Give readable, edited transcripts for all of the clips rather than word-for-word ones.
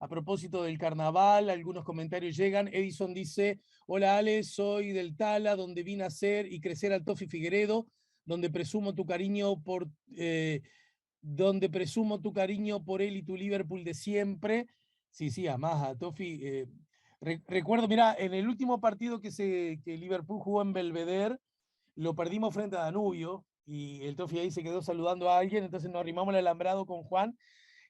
a propósito del carnaval, algunos comentarios llegan. Edison dice, hola Ale, soy del Tala, donde vi nacer y crecer al Tofi Figueredo, donde presumo tu cariño por... donde presumo tu cariño por él y tu Liverpool de siempre. Sí, sí, además a Tofi. Recuerdo, mira, en el último partido que Liverpool jugó en Belvedere, lo perdimos frente a Danubio y el Tofi ahí se quedó saludando a alguien, entonces nos arrimamos el alambrado con Juan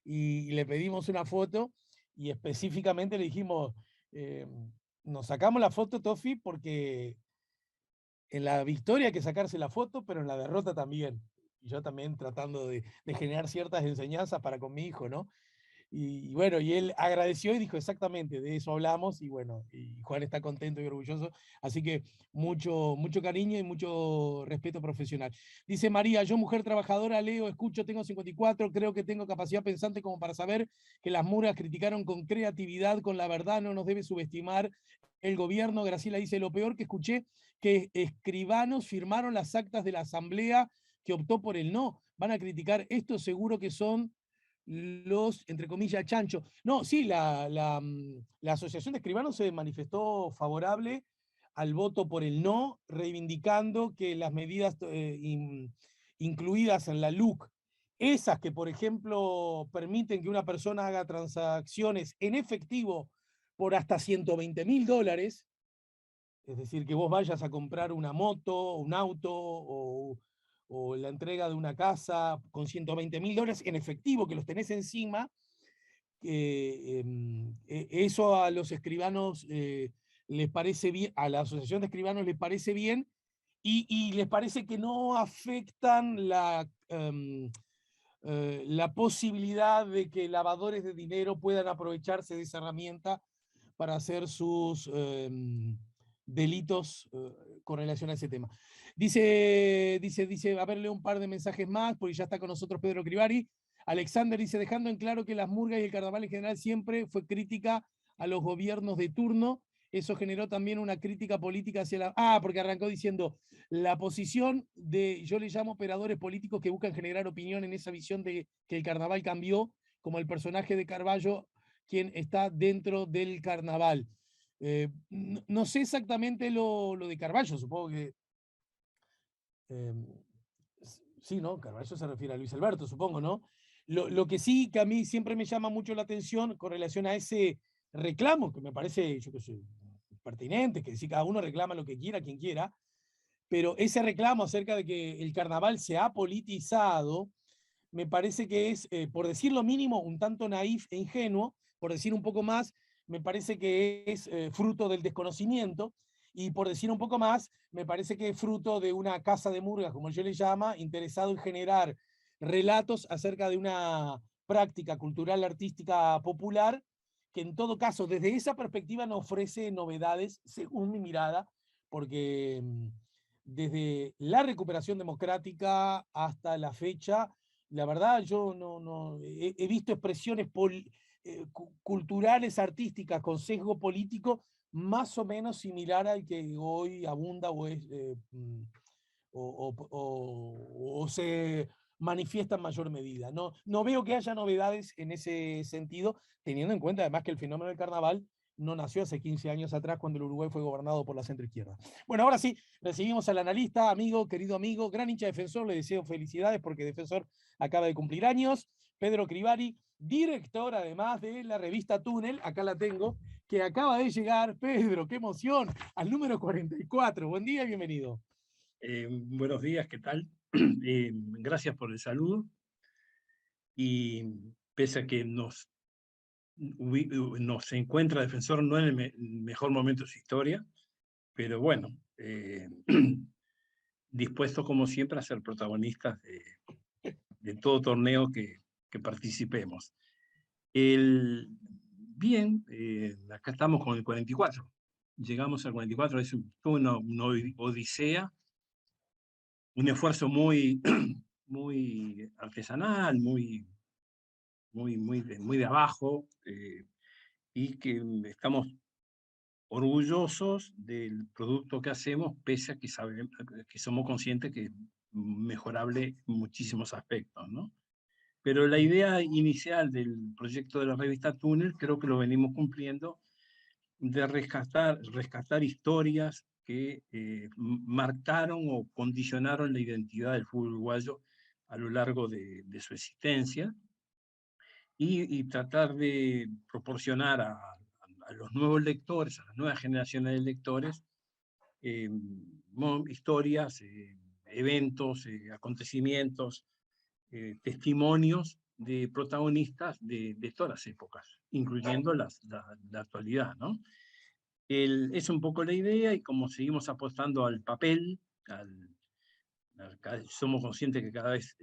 y le pedimos una foto y específicamente le dijimos, eh, nos sacamos la foto, Tofi, porque en la victoria hay que sacarse la foto, pero en la derrota también. Y yo también tratando de generar ciertas enseñanzas para con mi hijo, ¿no? Y bueno, y él agradeció y dijo exactamente, de eso hablamos, y bueno, y Juan está contento y orgulloso, así que mucho cariño y mucho respeto profesional. Dice María, yo mujer trabajadora, leo, escucho, tengo 54, creo que tengo capacidad pensante como para saber que las muras criticaron con creatividad, con la verdad, no nos debe subestimar el gobierno. Graciela dice, lo peor que escuché, que escribanos firmaron las actas de la asamblea que optó por el no. Van a criticar esto, seguro que son los, entre comillas, chanchos. No, sí, la Asociación de Escribanos se manifestó favorable al voto por el no, reivindicando que las medidas incluidas en la LUC, esas que, por ejemplo, permiten que una persona haga transacciones en efectivo por hasta $120.000, es decir, que vos vayas a comprar una moto, un auto o la entrega de una casa con $120.000 en efectivo, que los tenés encima, eso a los escribanos les parece bien, a la Asociación de Escribanos les parece bien, y les parece que no afectan la posibilidad de que lavadores de dinero puedan aprovecharse de esa herramienta para hacer sus delitos con relación a ese tema. Dice, a ver, leo un par de mensajes más, porque ya está con nosotros Pedro Crivari. Alexander dice, dejando en claro que las murgas y el carnaval en general siempre fue crítica a los gobiernos de turno. Eso generó también una crítica política hacia la... Ah, porque arrancó diciendo, la posición de, yo le llamo operadores políticos que buscan generar opinión en esa visión de que el carnaval cambió, como el personaje de Carballo, quien está dentro del carnaval. No sé exactamente lo de Carballo, supongo que... Eh, sí, ¿no? Carballo se refiere a Luis Alberto, supongo, ¿no? Lo que sí que a mí siempre me llama mucho la atención con relación a ese reclamo, que me parece, yo qué sé, pertinente, que sí, cada uno reclama lo que quiera, quien quiera, pero ese reclamo acerca de que el carnaval se ha politizado, me parece que es, por decir lo mínimo, un tanto naif e ingenuo, por decir un poco más, me parece que es fruto del desconocimiento, y por decir un poco más, me parece que es fruto de una casa de murgas, como yo le llama, interesado en generar relatos acerca de una práctica cultural, artística, popular, que en todo caso, desde esa perspectiva no ofrece novedades, según mi mirada, porque desde la recuperación democrática hasta la fecha, la verdad yo no he visto expresiones culturales, artísticas, con sesgo político, más o menos similar al que hoy abunda o, es, o se manifiesta en mayor medida. No veo que haya novedades en ese sentido, teniendo en cuenta además que el fenómeno del carnaval no nació hace 15 años atrás cuando el Uruguay fue gobernado por la centroizquierda. Bueno, ahora sí, recibimos al analista, querido amigo, gran hincha Defensor, le deseo felicidades porque Defensor acaba de cumplir años, Pedro Crivari, director además de la revista Túnel, acá la tengo, que acaba de llegar, Pedro, qué emoción, al número 44. Buen día y bienvenido. Buenos días, ¿qué tal? Gracias por el saludo. Y pese a que nos encuentra Defensor no en el mejor momento de su historia, pero bueno, dispuesto como siempre a ser protagonistas de todo torneo que participemos. Bien, acá estamos con el 44. Llegamos al 44, fue una odisea, un esfuerzo muy, muy artesanal, muy de abajo, y que estamos orgullosos del producto que hacemos, pese a que, que somos conscientes que es mejorable en muchísimos aspectos, ¿no? Pero la idea inicial del proyecto de la revista Túnel creo que lo venimos cumpliendo, de rescatar historias que marcaron o condicionaron la identidad del fútbol uruguayo a lo largo de su existencia, y tratar de proporcionar a los nuevos lectores, a las nuevas generaciones de lectores, eh, historias, eventos, acontecimientos, testimonios de protagonistas de todas las épocas, incluyendo la actualidad, ¿no? Es un poco la idea, y como seguimos apostando al papel, somos conscientes que cada vez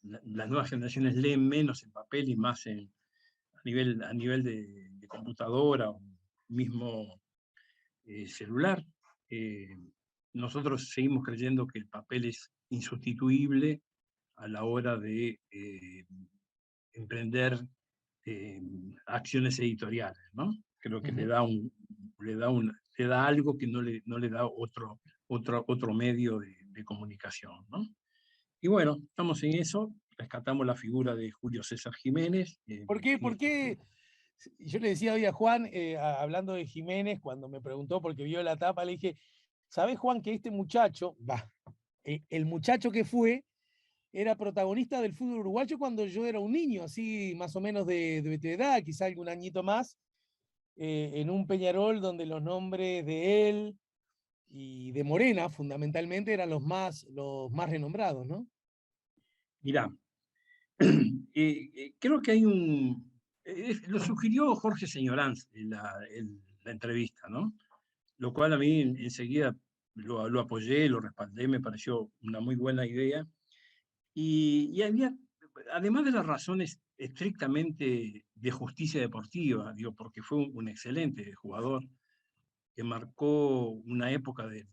las nuevas generaciones leen menos en papel y más a nivel de computadora o mismo celular. Nosotros seguimos creyendo que el papel es insustituible a la hora de emprender acciones editoriales, ¿no? Creo que le da algo que no le da otro medio de comunicación, ¿no? Y bueno, estamos en eso, rescatamos la figura de Julio César Jiménez. ¿Por qué? ¿Por qué? Yo le decía hoy a Juan, hablando de Jiménez, cuando me preguntó porque vio la tapa, le dije, ¿sabés, Juan, que este muchacho, el muchacho que fue, era protagonista del fútbol uruguayo cuando yo era un niño, así más o menos de tu edad, quizá algún añito más, en un Peñarol donde los nombres de él y de Morena, fundamentalmente, eran los más renombrados, ¿no? Mirá, creo que hay lo sugirió Jorge Señoranz en la entrevista, ¿no? Lo cual a mí enseguida lo apoyé, lo respaldé, me pareció una muy buena idea. Y había, además de las razones estrictamente de justicia deportiva, digo, porque fue un excelente jugador que marcó una época de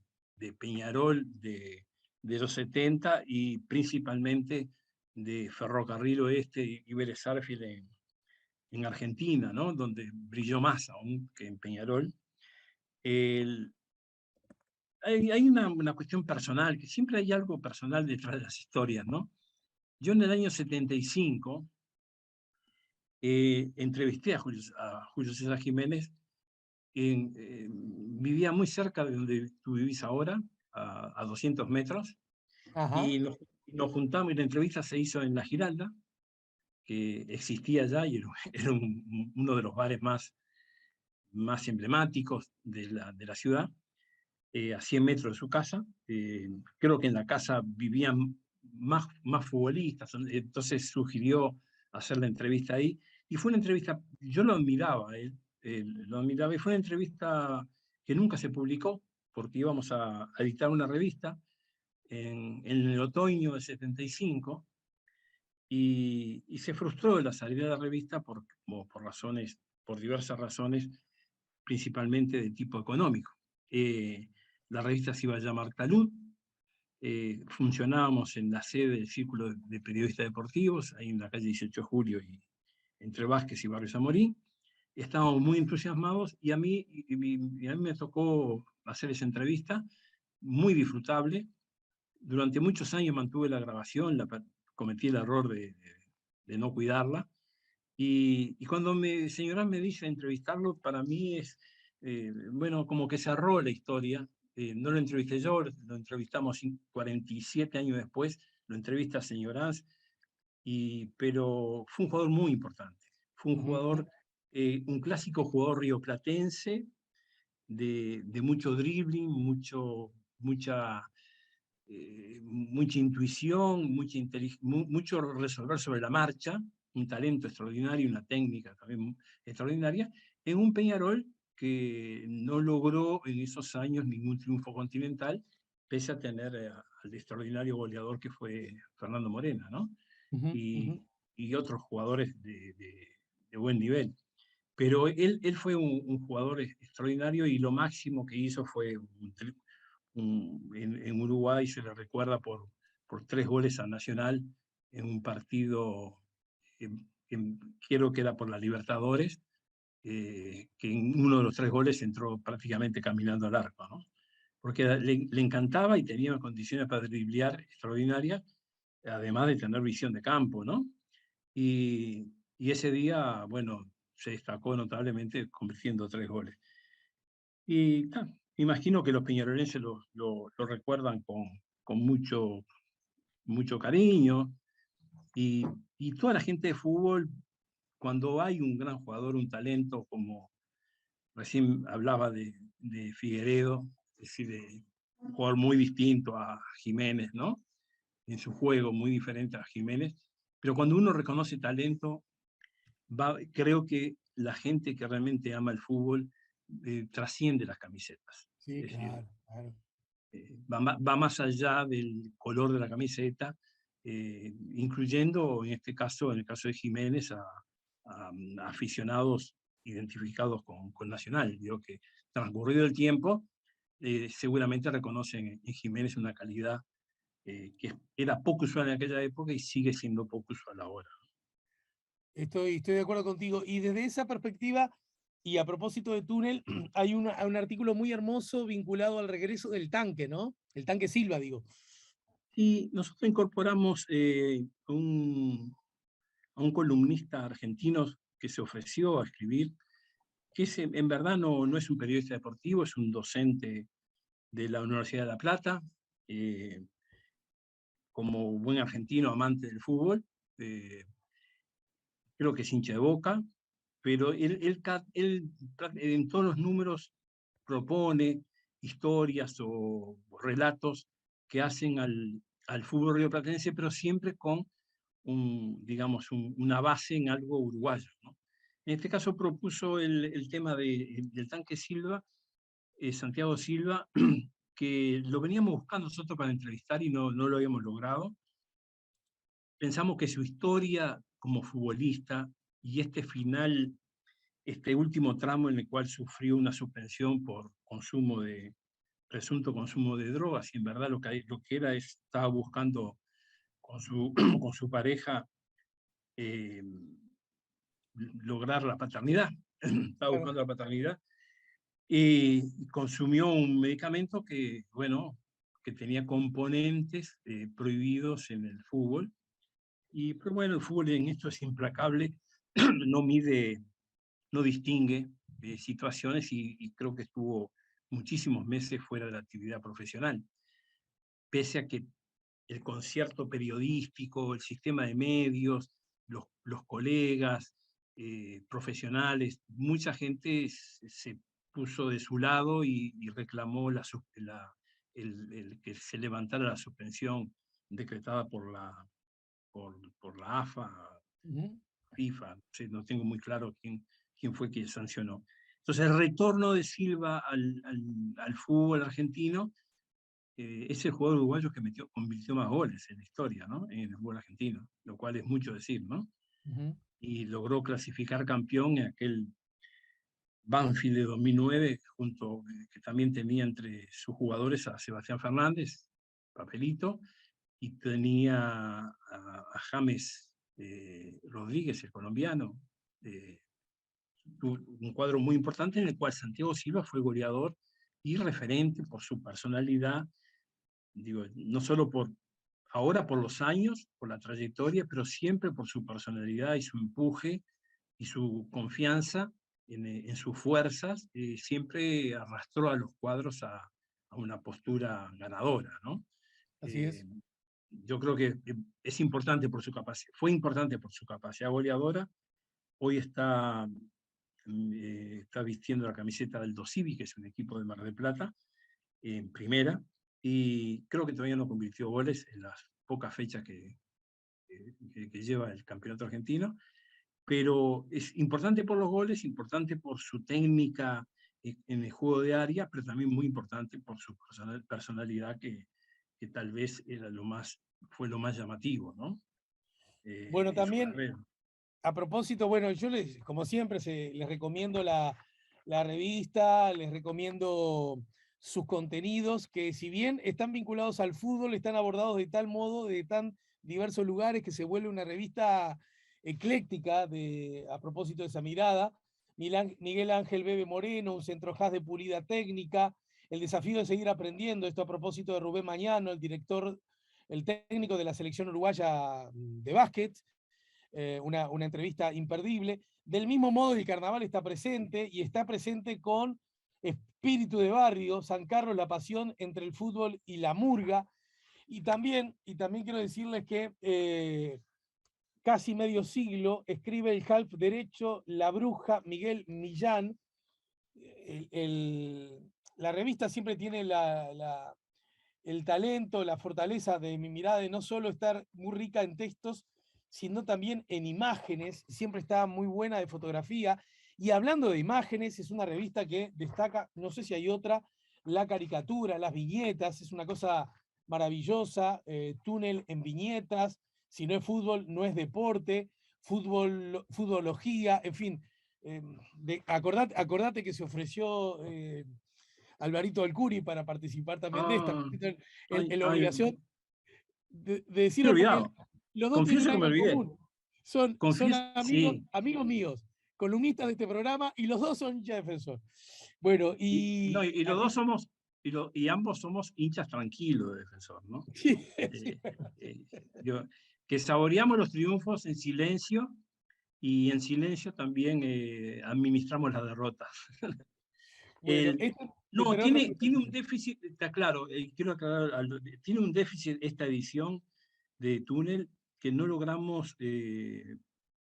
Peñarol de los 70, y principalmente de Ferrocarril Oeste y Vélez Sarsfield en Argentina, ¿no? Donde brilló más aún que en Peñarol. El, hay una cuestión personal, que siempre hay algo personal detrás de las historias, ¿no? Yo en el año 75 entrevisté a Julio César Jiménez. Vivía muy cerca de donde tú vivís ahora, a 200 metros, Ajá. y nos juntamos, y la entrevista se hizo en La Giralda, que existía ya y era uno de los bares más emblemáticos de la ciudad, a 100 metros de su casa. Creo que en la casa vivían más futbolistas, entonces sugirió hacer la entrevista ahí, y fue una entrevista, yo lo admiraba, lo admiraba, y fue una entrevista que nunca se publicó, porque íbamos a editar una revista en el otoño del 75, y se frustró la salida de la revista por diversas razones, principalmente de tipo económico. La revista se iba a llamar Talud. Funcionábamos en la sede del Círculo de Periodistas Deportivos, ahí en la calle 18 de Julio, y entre Vázquez y Barrio Zamorín. Estábamos muy entusiasmados, y a mí me tocó hacer esa entrevista, muy disfrutable. Durante muchos años mantuve la grabación, cometí el error de no cuidarla, y cuando señora me dice entrevistarlo, para mí es, bueno, como que cerró la historia. No lo entrevisté yo, lo entrevistamos 47 años después, lo entrevista señoras, pero fue un jugador muy importante. Fue un Ujú, ujú. jugador, un clásico jugador rioplatense, de mucho dribbling, mucha intuición, mucho resolver sobre la marcha, un talento extraordinario, una técnica también extraordinaria, en un Peñarol que no logró en esos años ningún triunfo continental, pese a tener al extraordinario goleador que fue Fernando Morena, ¿no? Ujú, ujú. Y otros jugadores de buen nivel. Pero él fue un jugador extraordinario, y lo máximo que hizo fue en Uruguay se le recuerda por 3 goles a Nacional en un partido, creo que era por la Libertadores, que en uno de los 3 goles entró prácticamente caminando al arco, ¿no? Porque le encantaba y tenía condiciones para driblear extraordinarias, además de tener visión de campo, ¿no? y ese día, bueno, se destacó notablemente convirtiendo 3 goles. Y imagino que los peñarolenses lo recuerdan con mucho cariño, y toda la gente de fútbol, cuando hay un gran jugador, un talento, como recién hablaba de Figueredo, es decir, de un jugador muy distinto a Jiménez, ¿no? En su juego, muy diferente a Jiménez, pero cuando uno reconoce talento, creo que la gente que realmente ama el fútbol trasciende las camisetas. Sí, Es decir, claro, claro. va más allá del color de la camiseta, incluyendo en este caso, en el caso de Jiménez, a aficionados identificados con Nacional. Digo que transcurrido el tiempo, seguramente reconocen en Jiménez una calidad que era poco usual en aquella época y sigue siendo poco usual ahora. Estoy de acuerdo contigo. Y desde esa perspectiva, y a propósito de túnel, hay un artículo muy hermoso vinculado al regreso del tanque, ¿no? El tanque Silva, digo. Y nosotros incorporamos a un columnista argentino que se ofreció a escribir, que en verdad no es un periodista deportivo, es un docente de la Universidad de La Plata, como buen argentino amante del fútbol, creo que es hincha de Boca, pero él en todos los números propone historias o relatos que hacen al fútbol rioplatense, pero siempre con digamos, una base en algo uruguayo, ¿no? En este caso propuso el tema del tanque Silva, Santiago Silva, que lo veníamos buscando nosotros para entrevistar y no lo habíamos logrado. Pensamos que su historia como futbolista y este final, este último tramo en el cual sufrió una suspensión por presunto consumo de drogas, y en verdad lo que era estaba buscando con con su pareja lograr la paternidad, estaba Claro. buscando la paternidad, y consumió un medicamento que, bueno, que tenía componentes prohibidos en el fútbol, pero bueno, el fútbol en esto es implacable, no mide, no distingue situaciones y creo que estuvo muchísimos meses fuera de la actividad profesional, pese a que el concierto periodístico, el sistema de medios, los colegas, profesionales, mucha gente se puso de su lado y reclamó el que se levantara la suspensión decretada por la AFA, Ujú. FIFA, no tengo muy claro quién fue quien sancionó. Entonces el retorno de Silva al fútbol argentino es el jugador uruguayo que convirtió más goles en la historia, ¿no? En el fútbol argentino, lo cual es mucho decir, ¿no? Ujú. Y logró clasificar campeón en aquel Banfield de 2009, que también tenía entre sus jugadores a Sebastián Fernández, Papelito, y tenía a James Rodríguez, el colombiano, un cuadro muy importante en el cual Santiago Silva fue goleador y referente por su personalidad, digo, no solo ahora por los años, por la trayectoria, pero siempre por su personalidad y su empuje y su confianza en sus fuerzas, siempre arrastró a los cuadros a una postura ganadora, ¿no? Así Eh, es. yo creo que es importante por su capacidad, fue importante por su capacidad goleadora. Hoy está vistiendo la camiseta del Dosivi, que es un equipo de Mar del Plata, en primera, y creo que todavía no convirtió goles en las pocas fechas que lleva el campeonato argentino, pero es importante por los goles, importante por su técnica en el juego de área, pero también muy importante por su personalidad que tal vez fue lo más llamativo, ¿no? Bueno, En su también carrera. a propósito, bueno, yo como siempre, les recomiendo la revista, les recomiendo sus contenidos, que si bien están vinculados al fútbol, están abordados de tal modo, de tan diversos lugares, que se vuelve una revista ecléctica a propósito de esa mirada. Miguel Ángel Bebe Moreno, un centro de pulida técnica, el desafío de seguir aprendiendo, esto a propósito de Rubén Mañano, el técnico de la selección uruguaya de básquet, una entrevista imperdible. Del mismo modo, el carnaval está presente y está presente con espíritu de barrio, San Carlos, la pasión entre el fútbol y la murga. Y también quiero decirles que casi medio siglo escribe el half derecho La Bruja, Miguel Millán. La revista siempre tiene el talento, la fortaleza de mi mirada de no solo estar muy rica en textos, sino también en imágenes, siempre está muy buena de fotografía. Y hablando de imágenes, es una revista que destaca, no sé si hay otra, la caricatura, las viñetas, es una cosa maravillosa, túnel en viñetas, si no es fútbol, no es deporte, futbología, en fin. Acordate que se ofreció Alvarito Alcuri para participar también de esta. Ah, La obligación de me he decirlo porque olvidado. los dos tienen Confieso que me algo en olvidé. común. Son Confieso, sí. amigos míos, columnistas de este programa, y los dos son hinchas defensor. Bueno, No, y y los dos somos, y ambos somos hinchas tranquilos de Defensor, ¿no? sí, sí. Eh, eh, que saboreamos los triunfos en silencio y en silencio también administramos las derrotas. Bueno, No, entre otros tiene un déficit, está claro, quiero aclarar, tiene un déficit esta edición de Túnel que no logramos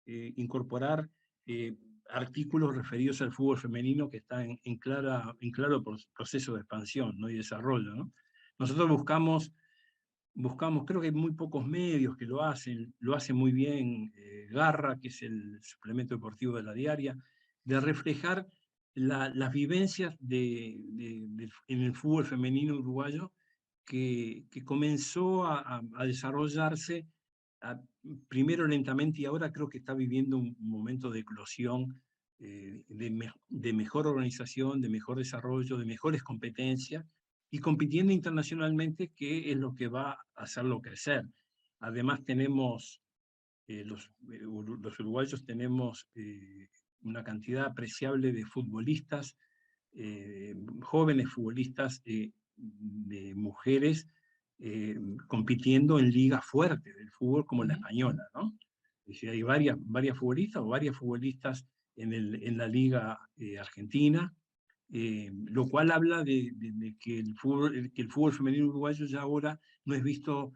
incorporar artículos referidos al fútbol femenino que está en claro proceso de expansión, ¿no? Y desarrollo, ¿no? Nosotros buscamos, creo que hay muy pocos medios que lo hacen muy bien Garra, que es el suplemento deportivo de La Diaria, de reflejar las vivencias en el fútbol femenino uruguayo que comenzó a desarrollarse primero lentamente y ahora creo que está viviendo un momento de eclosión, de mejor organización, de mejor desarrollo, de mejores competencias y compitiendo internacionalmente, que es lo que va a hacerlo crecer. Además tenemos, los uruguayos tenemos una cantidad apreciable de futbolistas, jóvenes futbolistas, de mujeres, compitiendo en ligas fuertes del fútbol como la española, ¿no? Es decir, hay varias futbolistas o varias futbolistas en la liga argentina, lo cual habla de que el fútbol femenino uruguayo ya ahora no es visto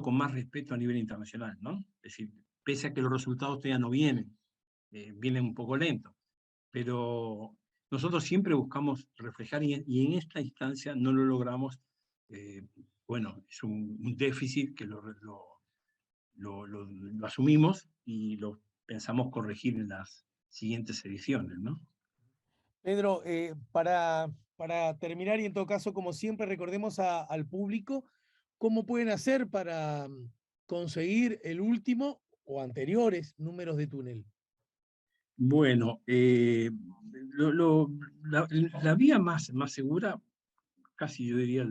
con más respeto a nivel internacional, ¿no? Es decir, pese a que los resultados todavía no vienen, vienen un poco lentos, pero nosotros siempre buscamos reflejar y en esta instancia no lo logramos. eh, bueno, es un déficit que lo asumimos y lo pensamos corregir en las siguientes ediciones, ¿no? Pedro, para terminar y en todo caso, como siempre, recordemos al público cómo pueden hacer para conseguir el último o anteriores números de túnel. Bueno, la vía más segura, casi yo diría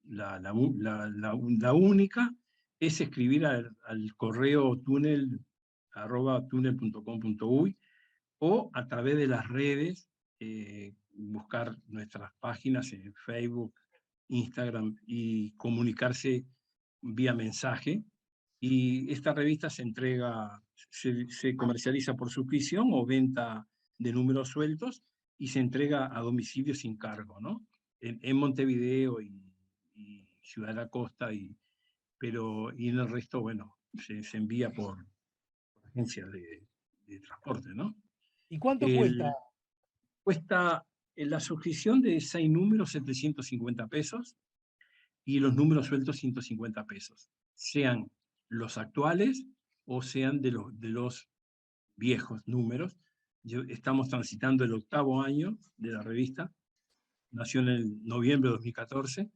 la única, es escribir al correo túnel@túnel.com.uy o a través de las redes, buscar nuestras páginas en Facebook, Instagram y comunicarse vía mensaje. Y esta revista se comercializa por suscripción o venta de números sueltos y se entrega a domicilio sin cargo, ¿no? En Montevideo y Ciudad de la Costa, y en el resto, bueno, se envía por agencias de transporte, ¿no? ¿Y cuánto cuesta? Cuesta la suscripción de 6 números 750 pesos y los números sueltos 150 pesos, sean los actuales o sean de los viejos números. Estamos transitando el 8º año de la revista, nació en el noviembre de 2014,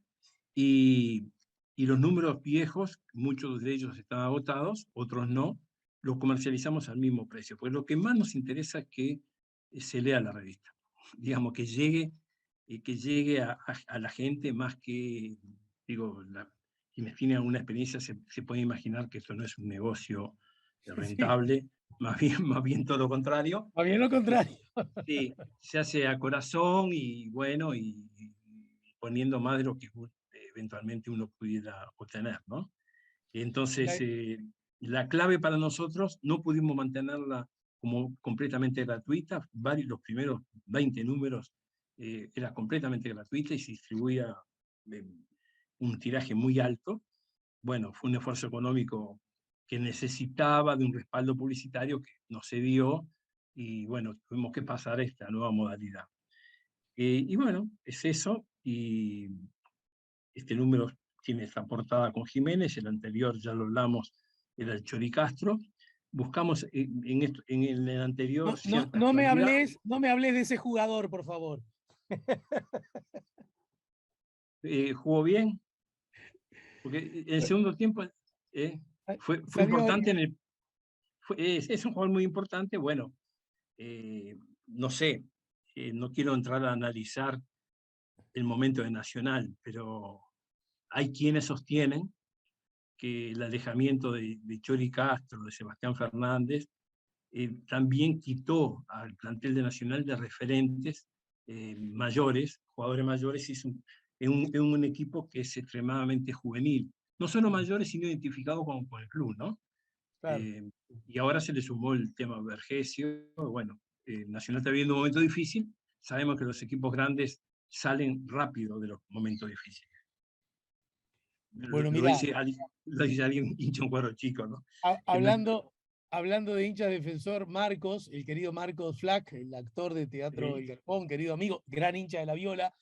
y, y los números viejos, muchos de ellos están agotados, otros no, los comercializamos al mismo precio, porque lo que más nos interesa es que se lea la revista, digamos, que llegue a la gente más que, digo, quienes tienen alguna experiencia se puede imaginar que esto no es un negocio Sí, rentable, más bien todo lo contrario. más bien lo contrario. Sí, se hace a corazón y bueno, y poniendo más de lo que eventualmente uno pudiera obtener, ¿no? Entonces, La clave para nosotros, no pudimos mantenerla como completamente gratuita, los primeros 20 números era completamente gratuita y se distribuía un tiraje muy alto. Bueno, fue un esfuerzo económico que necesitaba de un respaldo publicitario que no se dio, y bueno, tuvimos que pasar a esta nueva modalidad. Y bueno, es eso, y este número tiene esta portada con Jiménez, el anterior ya lo hablamos, era el Chori Castro. Buscamos en el anterior cierta actualidad. No me hables de ese jugador, por favor. Jugó bien, porque en el segundo tiempo fue Salió, importante es un jugador muy importante. Bueno, no sé, no quiero entrar a analizar el momento de Nacional, pero hay quienes sostienen que el alejamiento de Chori Castro, de Sebastián Fernández, también quitó al plantel de Nacional de referentes mayores, jugadores mayores, y es un equipo que es extremadamente juvenil. No solo mayores, sino identificados con el club, ¿no? claro. Y ahora se le sumó el tema Vergesio. Bueno, Nacional está viviendo un momento difícil. Sabemos que los equipos grandes salen rápido de los momentos difíciles. Bueno, Lo mira, dice alguien hincha un cuadro chico, ¿no? hablando de hincha defensor, Marcos, el querido Marcos Flack, el actor de Teatro El Garpón, querido amigo, gran hincha de la Viola,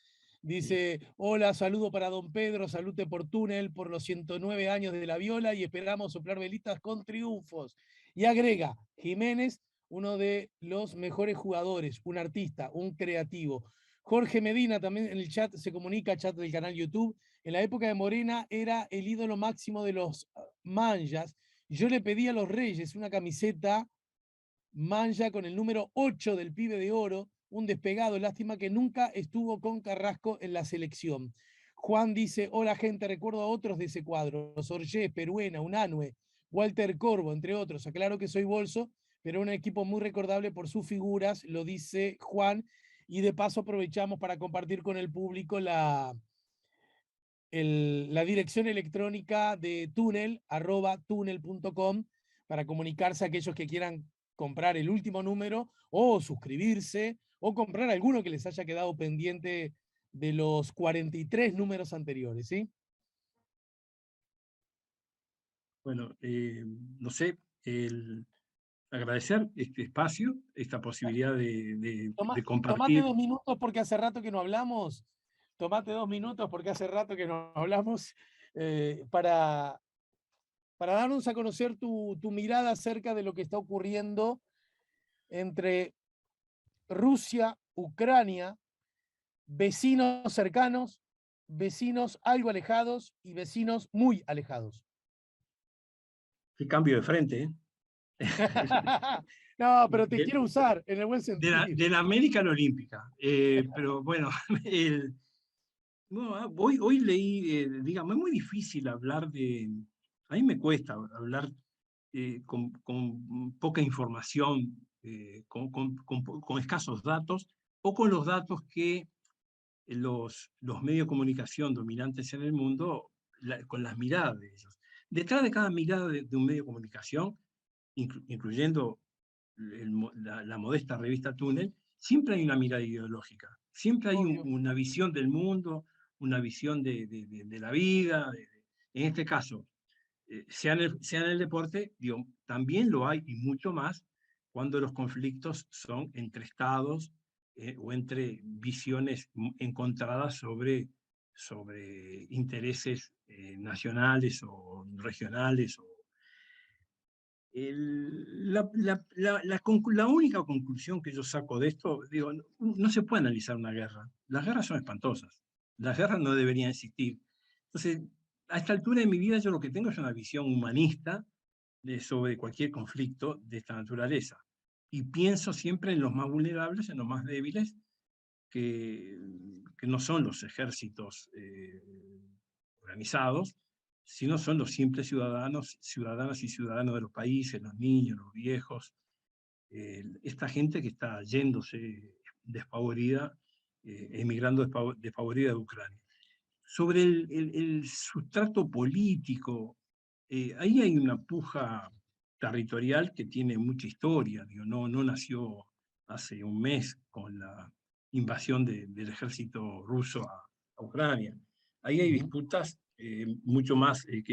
dice: hola, saludo para don Pedro, salute por túnel por los 109 años de la Viola y esperamos soplar velitas con triunfos. Y agrega: Jiménez, uno de los mejores jugadores, un artista, un creativo. Jorge Medina también en el chat se comunica, chat del canal YouTube. En la época de Morena era el ídolo máximo de los manjas. Yo le pedí a los Reyes una camiseta manja con el número 8 del Pibe de Oro, un despegado. Lástima que nunca estuvo con Carrasco en la selección. Juan dice: hola gente, recuerdo a otros de ese cuadro, Sorgé, Peruena, Unanue, Walter Corvo, entre otros. Aclaro que soy bolso, pero un equipo muy recordable por sus figuras, lo dice Juan, y de paso aprovechamos para compartir con el público la dirección electrónica de Túnel, @túnel.com, para comunicarse a aquellos que quieran comprar el último número o suscribirse o comprar alguno que les haya quedado pendiente de los 43 números anteriores, ¿sí? Bueno, no sé, agradecer este espacio, esta posibilidad de Tomate compartir. 2 minutos porque hace rato que no hablamos. Tomate 2 minutos porque hace rato que no hablamos, para darnos a conocer tu mirada acerca de lo que está ocurriendo entre Rusia, Ucrania, vecinos cercanos, vecinos algo alejados y vecinos muy alejados. Qué cambio de frente, ¿eh? No, pero te quiero usar en el buen sentido. De la América a la Olímpica. Pero bueno, hoy leí, digamos, es muy difícil hablar de. A mí me cuesta hablar con poca información, con escasos datos, o con los datos que los medios de comunicación dominantes en el mundo, con las miradas de ellos. Detrás de cada mirada de un medio de comunicación, incluyendo la modesta revista Túnel, siempre hay una mirada ideológica, siempre hay una visión del mundo, una visión de la vida. En este caso, sea en el deporte, digo, también lo hay, y mucho más cuando los conflictos son entre estados o entre visiones encontradas sobre intereses nacionales o regionales. La única conclusión que yo saco de esto, digo, no se puede analizar una guerra. Las guerras son espantosas. Las guerras no deberían existir. Entonces, a esta altura de mi vida, yo lo que tengo es una visión humanista sobre cualquier conflicto de esta naturaleza. Y pienso siempre en los más vulnerables, en los más débiles, que no son los ejércitos organizados, sino son los simples ciudadanos, ciudadanas y ciudadanos de los países, los niños, los viejos, esta gente que está yéndose despavorida, emigrando despavorida de Ucrania. Sobre el sustrato político ahí hay una puja territorial que tiene mucha historia, digo, no nació hace un mes con la invasión del ejército ruso a Ucrania. Ahí hay disputas mucho más en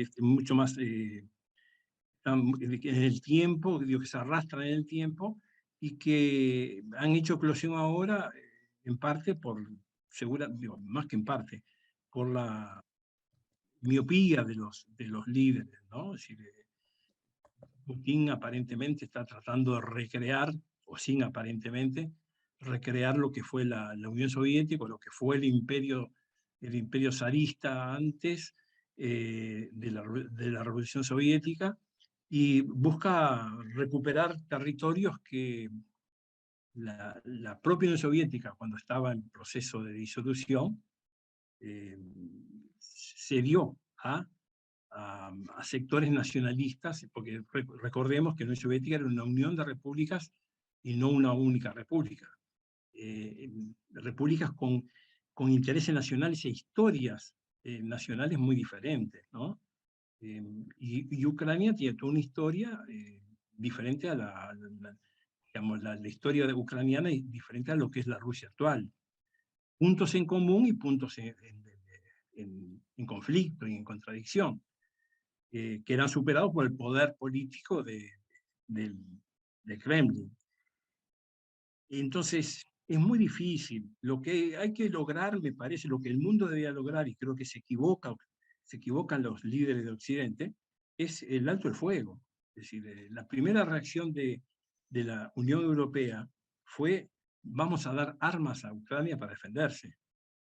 el tiempo, digo, que se arrastran en el tiempo y que han hecho eclosión ahora, en parte digo, más que en parte, por la miopía de los líderes, ¿no? Es decir, Putin aparentemente está tratando de recrear, o sin aparentemente, recrear lo que fue la Unión Soviética, lo que fue el imperio zarista antes de la Revolución Soviética, y busca recuperar territorios que la propia Unión Soviética, cuando estaba en proceso de disolución, se dio a sectores nacionalistas, porque recordemos que la Unión Soviética era una unión de repúblicas y no una única república. Repúblicas con intereses nacionales e historias nacionales muy diferentes, ¿no? Y Ucrania tiene toda una historia diferente a digamos, la historia ucraniana es diferente a lo que es la Rusia actual. Puntos en común y puntos en conflicto y en contradicción, que eran superados por el poder político del Kremlin. Entonces, es muy difícil. Lo que hay que lograr, me parece, lo que el mundo debía lograr, y creo que se equivocan los líderes de Occidente, es el alto el fuego. Es decir, la primera reacción de la Unión Europea fue: vamos a dar armas a Ucrania para defenderse.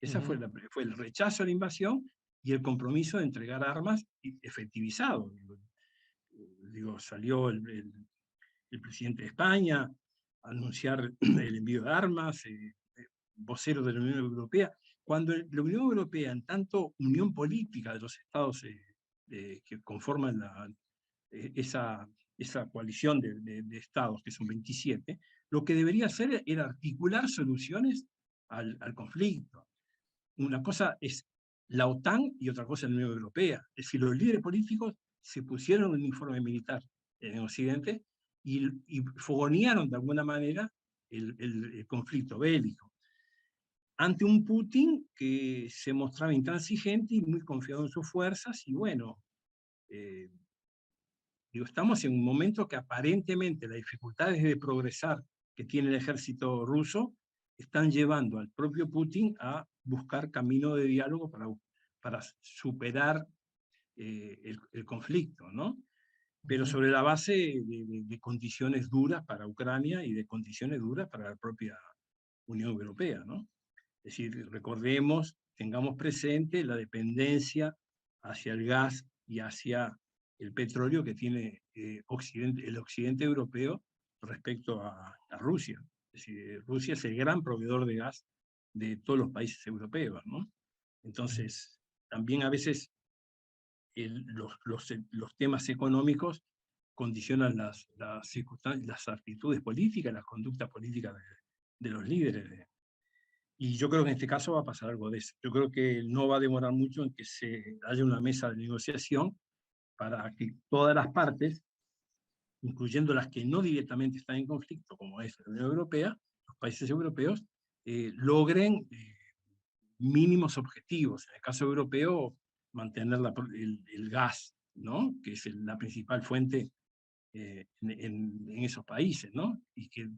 Esa fue el rechazo a la invasión y el compromiso de entregar armas efectivizado. Digo, salió el presidente de España a anunciar el envío de armas, voceros de la Unión Europea, cuando la Unión Europea, en tanto unión política de los estados que conforman esa coalición de estados, que son 27, lo que debería hacer era articular soluciones al conflicto. Una cosa es la OTAN y otra cosa es la Unión Europea. Es decir, los líderes políticos se pusieron un uniforme militar en Occidente y fogonearon de alguna manera el conflicto bélico ante un Putin que se mostraba intransigente y muy confiado en sus fuerzas. Y bueno, digo, estamos en un momento que aparentemente las dificultades de progresar que tiene el ejército ruso están llevando al propio Putin a buscar camino de diálogo para superar el conflicto, ¿no? Pero sobre la base de condiciones duras para Ucrania y de condiciones duras para la propia Unión Europea, ¿no? Es decir, recordemos, tengamos presente la dependencia hacia el gas y hacia el petróleo que tiene el occidente europeo respecto a Rusia. Es decir, Rusia es el gran proveedor de gas de todos los países europeos, ¿no? Entonces, también a veces los temas económicos condicionan las actitudes políticas, las conductas políticas de los líderes. Y yo creo que en este caso va a pasar algo de eso. Yo creo que no va a demorar mucho en que haya una mesa de negociación para que todas las partes, incluyendo las que no directamente están en conflicto, como es la Unión Europea, los países europeos, logren mínimos objetivos. En el caso europeo, mantener el gas, ¿no? Que es la principal fuente en esos países, ¿no? Y que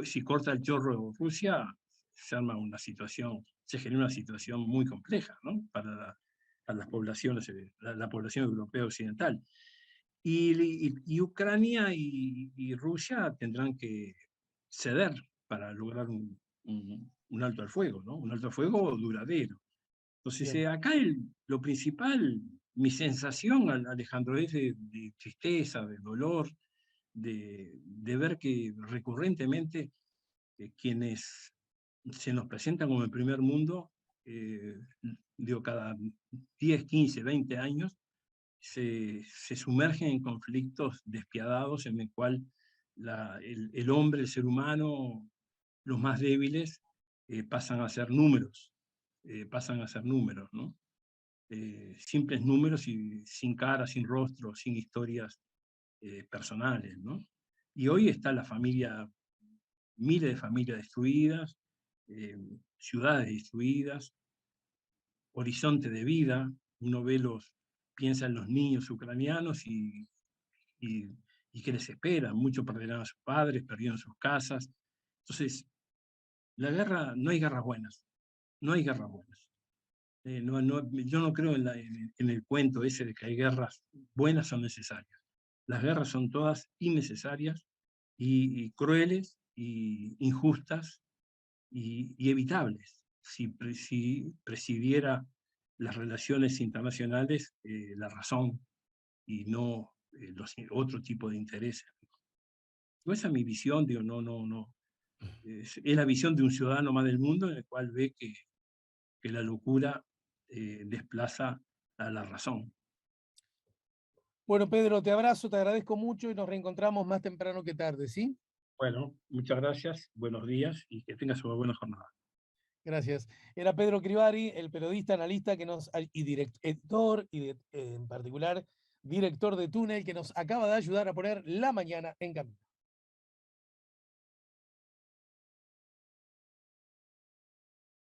si corta el chorro Rusia, se arma una situación, se genera una situación muy compleja, ¿no? Para las poblaciones, la población europea occidental. Y Ucrania y Rusia tendrán que ceder para lograr un alto al fuego, ¿no? Un alto al fuego duradero. Entonces, acá lo principal, mi sensación, Alejandro, es de tristeza, de dolor, de ver que recurrentemente quienes se nos presentan como el primer mundo, digo, cada 10, 15, 20 años, se sumergen en conflictos despiadados en el cual el hombre, el ser humano, los más débiles, pasan a ser números, ¿no? simples números y sin cara, sin rostro, sin historias personales, ¿no? Y hoy está la familia, miles de familias destruidas, ciudades destruidas, horizonte de vida, uno piensa en los niños ucranianos y, y que les espera, muchos perderán a sus padres, perdieron sus casas. Entonces, la guerra, no hay guerras buenas, no hay guerras buenas. Yo no creo en el cuento ese de que hay guerras buenas o necesarias. Las guerras son todas innecesarias y crueles y injustas y evitables si presidiera las relaciones internacionales la razón y no otro tipo de intereses. Esa es mi visión, digo, no. Es la visión de un ciudadano más del mundo en el cual ve que la locura desplaza a la razón. Bueno, Pedro, te abrazo, te agradezco mucho y nos reencontramos más temprano que tarde, ¿sí? Bueno, muchas gracias, buenos días y que tengas una buena jornada. Gracias. Era Pedro Crivari, el periodista, analista y director, y en particular director de Túnel, que nos acaba de ayudar a poner la mañana en camino.